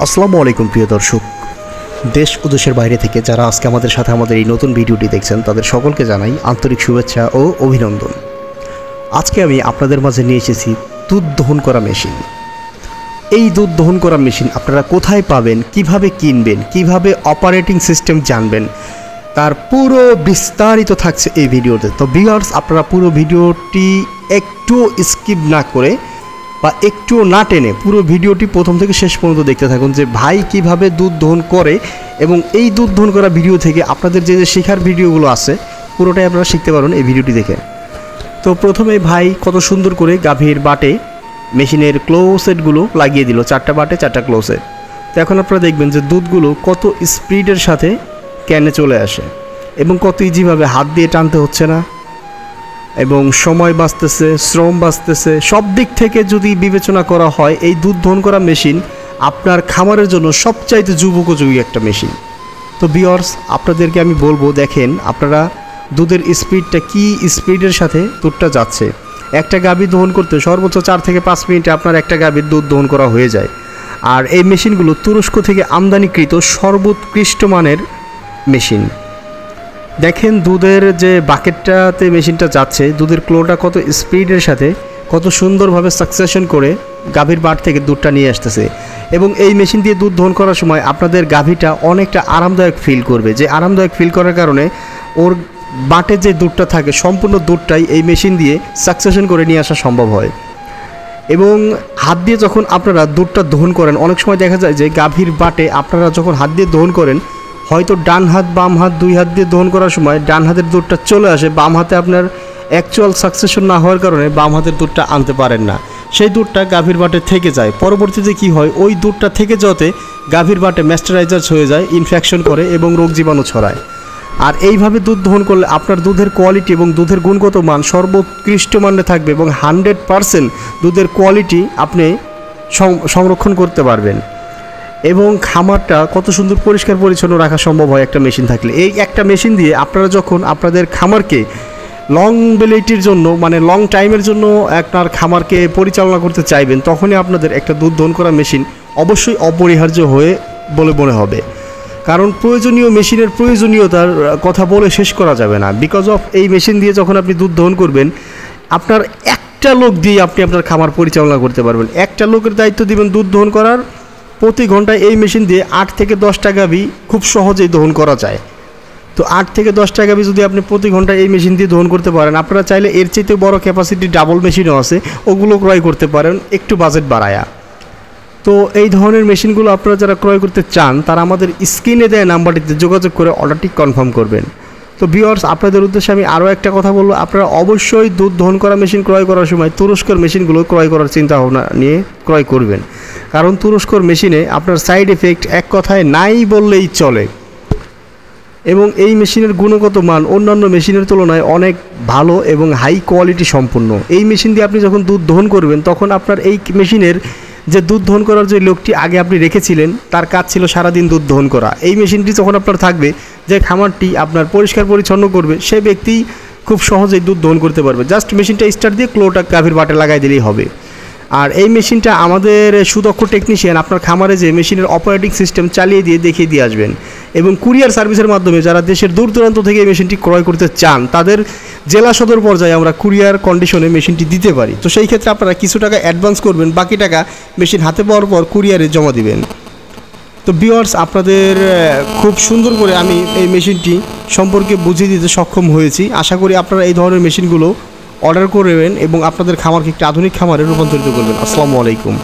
আসসালামু আলাইকুম প্রিয় দর্শক, দেশ ও দেশের বাইরে থেকে যারা আজকে আমাদের সাথে আমাদের এই নতুন ভিডিওটি দেখছেন তাদের সকলকে জানাই আন্তরিক শুভেচ্ছা ও অভিনন্দন। আজকে আমি আপনাদের মাঝে নিয়ে এসেছি দুধ দহন করা মেশিন। এই দুধ দহন করা মেশিন আপনারা কোথায় পাবেন, কিভাবে কিনবেন, কিভাবে অপারেটিং সিস্টেম জানবেন, তার পুরো বিস্তারিত থাকছে এই ভিডিওতে। তো ভিউয়ার্স, আপনারা পুরো ভিডিওটি একটু স্কিপ না করে বা একটু না টেনে পুরো ভিডিওটি প্রথম থেকে শেষ পর্যন্ত দেখতে থাকুন যে ভাই কিভাবে দুধ দহন করে, এবং এই দুধ দহন করা ভিডিও থেকে আপনাদের যে শেখার ভিডিওগুলো আছে পুরোটাই আপনারা শিখতে পারেন এই ভিডিওটি দেখে। তো প্রথমে ভাই কত সুন্দর করে গাভীর বাটে মেশিনের ক্লোসেটগুলো লাগিয়ে দিল, 4টা বাটে 4টা ক্লোসেট। তো এখন আপনারা দেখবেন যে দুধগুলো কত স্পিডের সাথে ক্যানে চলে আসে এবং কত ইজিভাবে হাত দিয়ে টানতে হচ্ছে না, এবং সময় বাঁচতেছে, শ্রম বাঁচতেছে। সব দিক থেকে যদি বিবেচনা করা হয় এই দুধ দহন করা মেশিন আপনার খামারের জন্য সবচাইতে যুগোপযোগী একটা মেশিন। তো ভিউয়ার্স, আপনাদেরকে আমি বলবো, দেখেন আপনারা দুধের স্পিডটা কি স্পিডের সাথে দুধটা যাচ্ছে। একটা গাভী দহন করতে সর্বোচ্চ 4 থেকে 5 মিনিটে আপনার একটা গাভীর দুধ দহন করা হয়ে যায়। আর এই মেশিনগুলো তুরস্ক থেকে আমদানিকৃত সর্বোৎকৃষ্ট মানের মেশিন। দেখেন দুধের যে বাকেটটাতে মেশিনটা যাচ্ছে, দুধের ক্লোটা কত স্পিডের সাথে কত সুন্দরভাবে সাকসেশন করে গাভীর বাট থেকে দুধটা নিয়ে আসতেছে। এবং এই মেশিন দিয়ে দুধ দহন করার সময় আপনাদের গাভীটা অনেকটা আরামদায়ক ফিল করবে, যে আরামদায়ক ফিল করার কারণে ওর বাটে যে দুধটা থাকে সম্পূর্ণ দুধটাই এই মেশিন দিয়ে সাকসেশন করে নিয়ে আসা সম্ভব হয়। এবং হাত দিয়ে যখন আপনারা দুধটা দহন করেন, অনেক সময় দেখা যায় যে গাভীর বাটে আপনারা যখন হাত দিয়ে দহন করেন, হয়তো ডান হাত বাম হাত 2 হাত দিয়ে দহন করার সময় ডান হাতের দুধটা চলে আসে, বাম হাতে আপনার অ্যাকচুয়াল সাকসেশন না হওয়ার কারণে বাম হাতের দুধটা আনতে পারেন না, সেই দুধটা গাভীর বাটে থেকে যায়। পরবর্তীতে কি হয়, ওই দুধটা থেকে যাতে গাভীর বাটে ম্যাস্টারাইজার হয়ে যায়, ইনফেকশন করে এবং রোগ জীবাণু ছড়ায়। আর এইভাবে দুধ দহন করলে আপনার দুধের কোয়ালিটি এবং দুধের গুণগত মান সর্বোৎকৃষ্ট মানের থাকবে, এবং 100% দুধের কোয়ালিটি আপনি সংরক্ষণ করতে পারবেন। এবং খামারটা কত সুন্দর পরিষ্কার পরিচ্ছন্ন রাখা সম্ভব হয় একটা মেশিন থাকলে। এই একটা মেশিন দিয়ে আপনারা যখন আপনাদের খামারকে লং বেলিটির জন্য, মানে লং টাইমের জন্য আপনার খামারকে পরিচালনা করতে চাইবেন, তখনই আপনাদের একটা দুধ দহন করা মেশিন অবশ্যই অপরিহার্য হয়ে বলে মনে হবে। কারণ প্রয়োজনীয় মেশিনের প্রয়োজনীয়তার কথা বলে শেষ করা যাবে না। বিকজ অফ এই মেশিন দিয়ে যখন আপনি দুধ দহন করবেন, আপনার একটা লোক দিয়ে আপনি আপনার খামার পরিচালনা করতে পারবেন। একটা লোকের দায়িত্ব দিবেন দুধ দহন করার। প্রতি ঘন্টায় এই মেশিন দিয়ে 8 থেকে 10টা গাভী খুব সহজেই দহন করা যায়। তো 8 থেকে 10টা গাভী যদি আপনি প্রতি ঘন্টায় এই মেশিন দিয়ে দহন করতে পারেন, আপনারা চাইলে এর চাইতে বড় ক্যাপাসিটি ডাবল মেশিনও আছে, ওগুলো ক্রয় করতে পারেন একটু বাজেট বাড়ায়া। তো এই ধরনের মেশিনগুলো আপনারা যারা ক্রয় করতে চান তারা আমাদের স্ক্রিনে দেওয়া নাম্বারটিতে যোগাযোগ করে অর্ডারটি কনফার্ম করবেন। তো ভিউয়ার্স, আপনাদের উদ্দেশ্যে আমি আরও একটা কথা বলবো, আপনারা অবশ্যই দুধ দহন করা মেশিন ক্রয় করার সময় তুরস্কের মেশিনগুলো ক্রয় করার চিন্তা ভাবনা নিয়ে ক্রয় করবেন। কারণ তুরস্কর মেশিনে আপনার সাইড এফেক্ট এক কথায় নাই বললেই চলে, এবং এই মেশিনের গুণগত মান অন্যান্য মেশিনের তুলনায় অনেক ভালো এবং হাই কোয়ালিটি সম্পন্ন। এই মেশিন দিয়ে আপনি যখন দুধ দহন করবেন, তখন আপনার এই মেশিনের যে দুধ দহন করার যে লোকটি আগে আপনি রেখেছিলেন তার কাজ ছিল সারাদিন দুধ দহন করা। এই মেশিনটি যখন আপনার থাকবে, যে খামারটি আপনার পরিষ্কার পরিচ্ছন্ন করবে, সে ব্যক্তি খুব সহজেই দুধ দহন করতে পারবে। জাস্ট মেশিনটা স্টার্ট দিয়ে ক্লোটা গাভীর বাটে লাগাই দিলেই হবে। আর এই মেশিনটা আমাদের সুদক্ষ টেকনিশিয়ান আপনার খামারে যে মেশিনের অপারেটিং সিস্টেম চালিয়ে দিয়ে দেখিয়ে দিয়ে আসবেন। এবং কুরিয়ার সার্ভিসের মাধ্যমে যারা দেশের দূর দূরান্ত থেকে এই মেশিনটি ক্রয় করতে চান, তাদের জেলা সদর পর্যায়ে আমরা কুরিয়ার কন্ডিশনে মেশিনটি দিতে পারি। তো সেই ক্ষেত্রে আপনারা কিছু টাকা অ্যাডভান্স করবেন, বাকি টাকা মেশিন হাতে পাওয়ার পর কুরিয়ারে জমা দিবেন। তো ভিউয়ার্স, আপনাদের খুব সুন্দর করে আমি এই মেশিনটি সম্পর্কে বুঝিয়ে দিতে সক্ষম হয়েছি। আশা করি আপনারা এই ধরনের মেশিনগুলো অর্ডার করবেন এবং আপনাদের খামারকে একটি আধুনিক খামারে রূপান্তরিত করবেন। আসসালামু আলাইকুম।